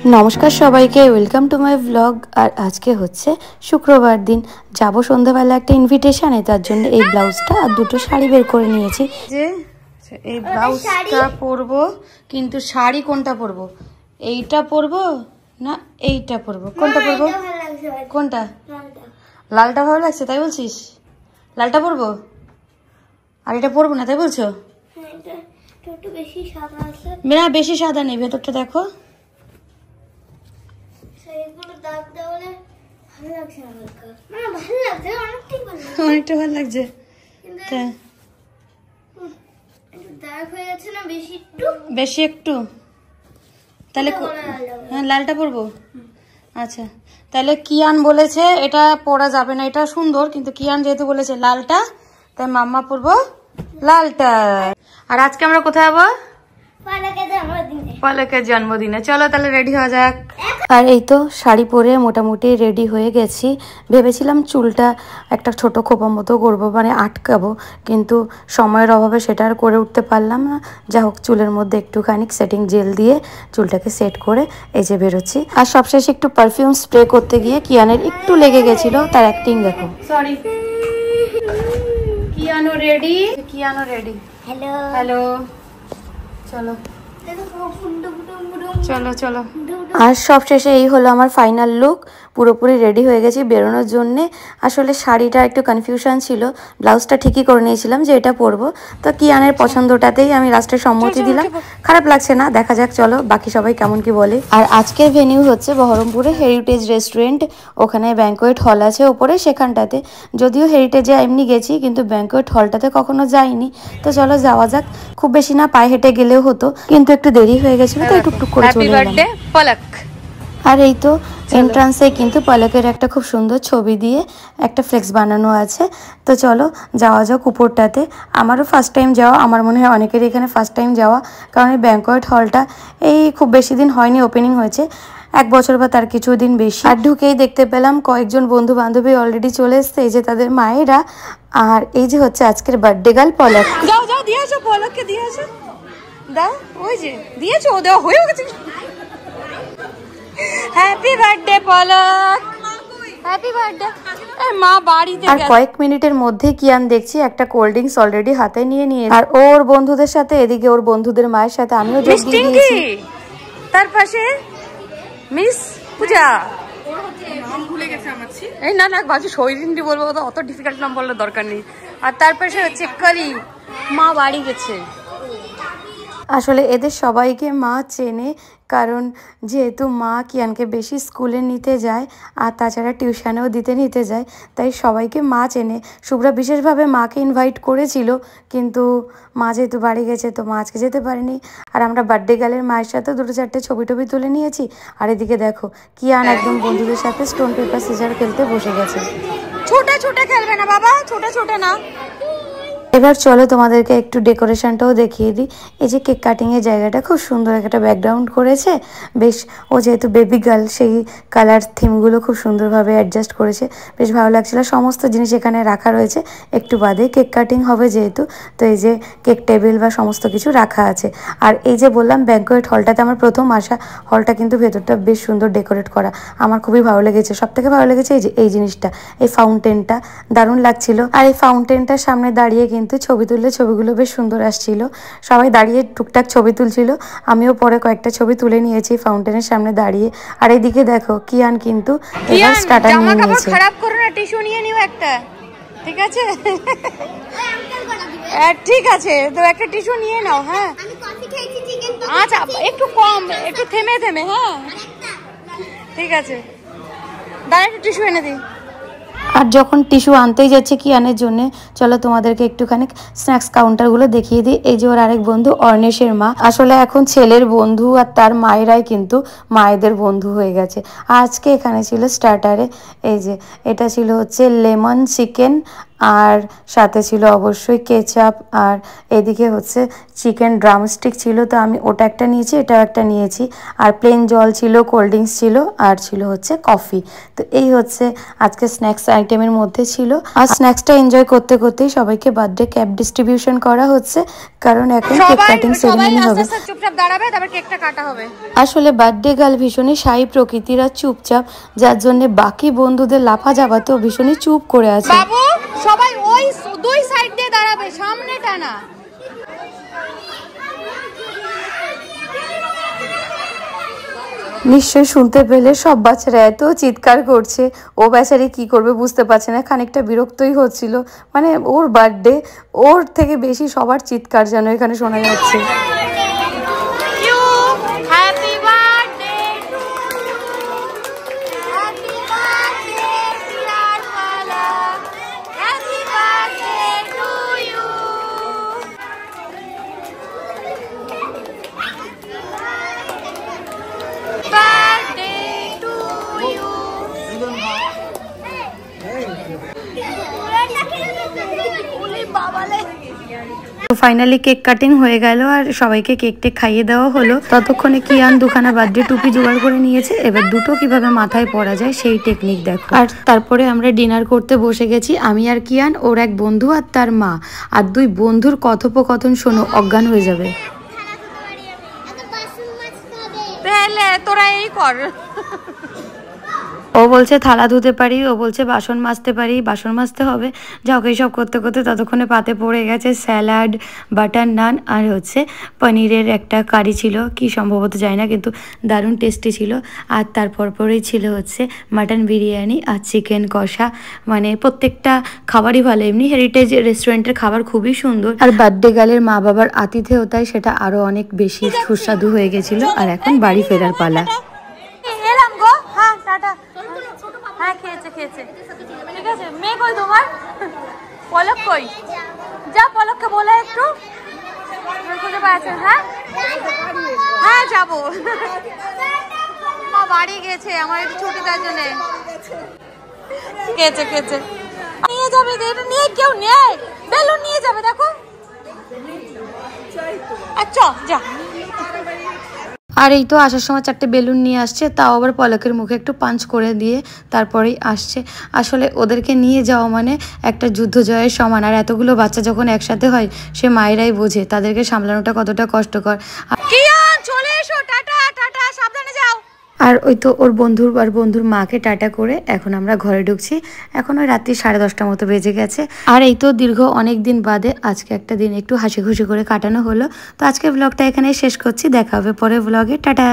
নমস্কার সবাইকে, welcome to my blog. আর আজকে হচ্ছে শুক্রবার দিন, যাব সন্ধ্যাবেলা একটা ইনভিটেশনে, তার জন্য এই ব্লাউজটা আর দুটো শাড়ি বের করে নিয়েছি। যে এই ব্লাউজটা পরবো, কিন্তু শাড়ি কোনটা পরবো? এইটা পরবো না এইটা পরবো? কোনটা পরবো? কোনটা? লালটা ভালো লাগছে তাই বলছিস? লালটা পরবো আর এটা পরবো না তাই বলছো? না বেশি সাদা নেই, ভেতরটা দেখো। অনেকটা ভালো লাগছে, বেশি একটু। তাহলে হ্যাঁ লালটা পরবো। আচ্ছা তাহলে কিয়ান বলেছে এটা পরা যাবে না, এটা সুন্দর, কিন্তু কিয়ান যেহেতু বলেছে লালটা, তাই মাম্মা পরবো লালটা। আর আজকে আমরা কোথায় যাবো? পলকের জন্মদিনে। চলো তাহলে রেডি হওয়া যাক। আর এই তো শাড়ি পরে মোটামুটি রেডি হয়ে গেছি। ভেবেছিলাম চুলটা একটা ছোট খোপা মতো করবো, মানে আটকাবো, কিন্তু সময়ের অভাবে সেটা আর করে উঠতে পারলাম না। যা হোক চুলের মধ্যে একটুখানি সেটিং জেল দিয়ে চুলটাকে সেট করে এই যে বেরোচ্ছি। আর সবশেষে একটু পারফিউম স্প্রে করতে গিয়ে কিয়ানের একটু লেগে গেছিল, তার অ্যাক্টিং দেখো। Sorry, Keanu ready, Keanu ready. Hello hello, চলো চলো চলো। আর সবশেষে এই হলো আমার ফাইনাল লুক। পুরোপুরি রেডি হয়ে গেছি বেরোনোর জন্যে। আসলে শাড়িটা একটু কনফিউশন ছিল, ব্লাউজটা ঠিকই করে নিয়েছিলাম যে এটা পরবো, তো কিয়ানের পছন্দটাতেই আমি লাস্টে সম্মতি দিলাম। খারাপ লাগছে না, দেখা যাক চলো বাকি সবাই কেমন কি বলে। আর আজকের ভেনিউ হচ্ছে বহরমপুরে হেরিটেজ রেস্টুরেন্ট, ওখানে ব্যাঙ্কোয়েট হল আছে ওপরে, সেখানটাতে। যদিও হেরিটেজে এমনি গেছি, কিন্তু ব্যাঙ্কোয়েট হলটাতে কখনো যাইনি, তো চলো যাওয়া যাক। খুব বেশি না, পায়ে হেঁটে গেলেও হতো, কিন্তু একটু দেরি হয়ে গেছিল, তো টুকটুক করে চলে এলাম। পলক। আর এই তো এন্ট্রান্সে কিন্তু পলকের একটা খুব সুন্দর ছবি দিয়ে একটা ফ্লেক্স বানানো আছে। তো চলো যাওয়া যাক উপরটাতে। আমারও ফার্স্ট টাইম যাওয়া, আমার মনে হয় অনেকেরই এখানে ফার্স্ট টাইম যাওয়া, কারণ এই ব্যাঙ্কোয়েট হলটা এই খুব বেশি দিন হয়নি, ওপেনিং হয়েছে 1 বছর বা তার কিছুদিন বেশি। আর ঢুকেই দেখতে পেলাম কয়েকজন বন্ধু বান্ধবী অলরেডি চলে এসছে, এই যে তাদের মায়েরা। আর এই যে হচ্ছে আজকের বার্থডে গার্ল পলক। যাও যাও দিয়ে আসো, পলককে দিয়ে আসো, দাও ওই যে দিয়েছো, ও দেওয়া হয়ে গেছে। হ্যাপি বার্থডে পলক, হ্যাপি বার্থডে। মা বাড়িতে। আর কয়েক মিনিটের মধ্যে কিয়ান দেখছি একটা কোল্ড ড্রিঙ্কস অলরেডি হাতে নিয়ে নিয়ে, আর ওর বন্ধুদের সাথে, এদিকে ওর বন্ধুদের মায়ের সাথে আমিও যোগ দিয়ে দিয়েছি। তার পাশে মিস পূজা, নাম ভুলে গেছে আমার। এই না না বাজু শৈরিন্দি বলবো, অত ডিফিকাল্ট নাম বলার দরকার নেই। আর তার পাশে হচ্ছে কলি, মা বাড়ি গেছে। আসলে এদের সবাইকে মা চেনে, কারণ যেহেতু মা কিয়ানকে বেশি স্কুলে নিতে যায়, আর তাছাড়া টিউশনেও নিতে যায়, তাই সবাইকে মা চেনে। শুভ্রা বিশেষভাবে মাকে ইনভাইট করেছিল, কিন্তু মা যেহেতু বাড়ি গেছে, তো মা আজকে যেতে পারেনি। আর আমরা বার্থডে গার্লের মায়ের সাথে 2-4টে ছবি টবি তুলে নিয়েছি। আর এদিকে দেখো কিয়ান একদম বন্ধুদের সাথে স্টোন পেপার সিজার খেলতে বসে গেছে। ছোটা ছোটা খেলবে না বাবা, ছোটা ছোটা না। এবার চলো তোমাদেরকে একটু ডেকোরেশনটাও দেখিয়ে দিই। এই যে কেক কাটিংয়ের জায়গাটা খুব সুন্দর একটা ব্যাকগ্রাউন্ড করেছে, বেশ। ও যেহেতু বেবি গার্ল, সেই কালার থিমগুলো খুব সুন্দরভাবে অ্যাডজাস্ট করেছে, বেশ ভালো লাগছিল। সমস্ত জিনিস এখানে রাখা রয়েছে, একটু বাদে কেক কাটিং হবে যেহেতু, তো এই যে কেক টেবিল বা সমস্ত কিছু রাখা আছে। আর এই যে বললাম ব্যাঙ্কোয়েট হলটাতে আমার প্রথম আসা, হলটা কিন্তু ভেতরটা বেশ সুন্দর ডেকোরেট করা, আমার খুবই ভালো লেগেছে। সব থেকে ভালো লেগেছে এই যে এই জিনিসটা, এই ফাউন্টেনটা দারুণ লাগছিল। আর এই ফাউন্টেনটার সামনে দাঁড়িয়ে কিন্তু ছবি তুললে ছবিগুলো বেশ সুন্দর আসছিল। সবাই দাঁড়িয়ে টুকটাক ছবি তুলছিল, আমিও পরে কয়েকটা ছবি তুলে নিয়েছি ফাউন্টেনের সামনে দাঁড়িয়ে। আর এইদিকে দেখো কিয়ান কিন্তু এবার স্টার্টার নিয়ে নিয়েছে। খারাপ করো না, টিস্যু নিয়ে নিও একটা, ঠিক আছে? ঠিক আছে, তো একটা টিস্যু নিয়ে নাও। হ্যাঁ আচ্ছা, একটু কম, একটু থেমে থেমে। হ্যাঁ ঠিক আছে, দাঁড়া একটু টিস্যু এনে দিই। আর যখন টিস্যু আনতেই যাচ্ছে কিয়ানের জন্য, চলো তোমাদেরকে একটুখানি স্ন্যাক্স কাউন্টারগুলো দেখিয়ে দিই। এই যে ওর আরেক বন্ধু অর্ণেশের মা, আসলে এখন ছেলের বন্ধু আর তার মায়েরাই কিন্তু মায়েদের বন্ধু হয়ে গেছে। আজকে এখানে ছিল স্টার্টারে, এই যে এটা ছিল হচ্ছে লেমন চিকেন আর সাথে ছিল অবশ্যই কেচাপ, আর এদিকে হচ্ছে চিকেন ড্রামস্টিক ছিল, তো আমি ওটা একটা নিয়েছি, এটাও একটা নিয়েছি। আর প্লেন জল ছিল, কোল্ড ড্রিঙ্কস ছিল, আর ছিল হচ্ছে কফি। তো এই হচ্ছে আজকে স্ন্যাক্স আইটেমের মধ্যে ছিল। আর স্ন্যাক্সটা এনজয় করতে করতেই সবাইকে বার্থডে কেক ডিস্ট্রিবিউশন করা হচ্ছে, কারণ এখন কেক কাটিং সেরেমনি হবে। চুপচাপ দাঁড়াবে, তারপর কেকটা কাটা হবে। আসলে বার্থডে গার্ল ভীষণই শাই প্রকৃতির আর চুপচাপ, যার জন্য বাকি বন্ধুদের লাফা যাবাতেও ভীষণই চুপ করে আছে। বাবু সবাই ওই দুই সাইড দিয়ে দাঁড়াবে, সামনেটা না। নিশ্চয়ই শুনতে পেলে সব বাচ্চারা এত চিৎকার করছে, ও বেচারি কি করবে বুঝতে পারছে না, খানিকটা বিরক্তই হচ্ছিল। মানে ওর বার্থডে, ওর থেকে বেশি সবার চিৎকার যেন এখানে শোনা যাচ্ছে। তো ফাইনালি কেক কাটিং হয়ে গেল আর সবাইকে কেক টেক খাইয়ে দেওয়া হলো। ততক্ষণে কিয়ান দুখানা বার্থডে টুপি জোগাড় করে নিয়েছে, এবার দুটো কিভাবে মাথায় পরা যায় সেই টেকনিক দেখো। আর তারপরে আমরা ডিনার করতে বসে গেছি, আমি আর কিয়ান, ওর এক বন্ধু আর তার মা। আর দুই বন্ধুর কথোপকথন শোনো, অজ্ঞান হয়ে যাবে। তোরা এই কর, ও বলছে থালা ধুতে পারি, ও বলছে বাসন মাজতে পারি, বাসন মাজতে হবে। যা ওকে সব করতে করতে ততক্ষণে পাতে পড়ে গেছে স্যালাড, বাটার নান, আর হচ্ছে পনিরের একটা কারি ছিল, কি সম্ভবত যায় না, কিন্তু দারুণ টেস্টি ছিল। আর তারপর পরেই ছিল হচ্ছে মাটন বিরিয়ানি আর চিকেন কষা। মানে প্রত্যেকটা খাবারই ভালো, এমনি হেরিটেজ রেস্টুরেন্টের খাবার খুবই সুন্দর। আর বার্থডে গার্লের মা বাবার আতিথেয়তায় সেটা আরো অনেক বেশি সুস্বাদু হয়ে গেছিল। আর এখন বাড়ি ফেরার পালা। হ্যাঁ খেয়েছে খেয়েছে, ঠিক আছে। মেয়ে কই তোমার? পলক কই? যা পলককে বলে একটু খুঁজে পাচ্ছেন। হ্যাঁ হ্যাঁ যাবো, মা বাড়ি গেছে আমার একটু ছুটি দেওয়ার জন্য। খেয়েছে খেয়েছে, নিয়ে যাবে, এটা নিয়ে কেউ নেয়, বেলুন নিয়ে যাবে দেখো। আচ্ছা যা। আর এই তো আসার সময় 4টে বেলুন নিয়ে আসছে, তাও আবার পলকের মুখে একটু পাঞ্চ করে দিয়ে তারপরেই আসছে। আসলে ওদেরকে নিয়ে যাওয়া মানে একটা যুদ্ধ জয়ের সমান। আর এতগুলো বাচ্চা যখন একসাথে হয়, সে মায়েরাই বোঝে তাদেরকে সামলানোটা কতটা কষ্টকর। চলে এসো, টাটা টাটা, সাবধানে যাও। আর ওই তো ওর বন্ধুর মাকে টাটা করে এখন আমরা ঘরে ঢুকছি। এখন ওই রাত্রি 10:30 মতো বেজে গেছে। আর এই তো দীর্ঘ অনেক দিন বাদে আজকে একটা দিন একটু হাসি খুশি করে কাটানো হলো। তো আজকে ব্লগটা এখানে শেষ করছি, দেখা হবে পরের ব্লগে, টাটা।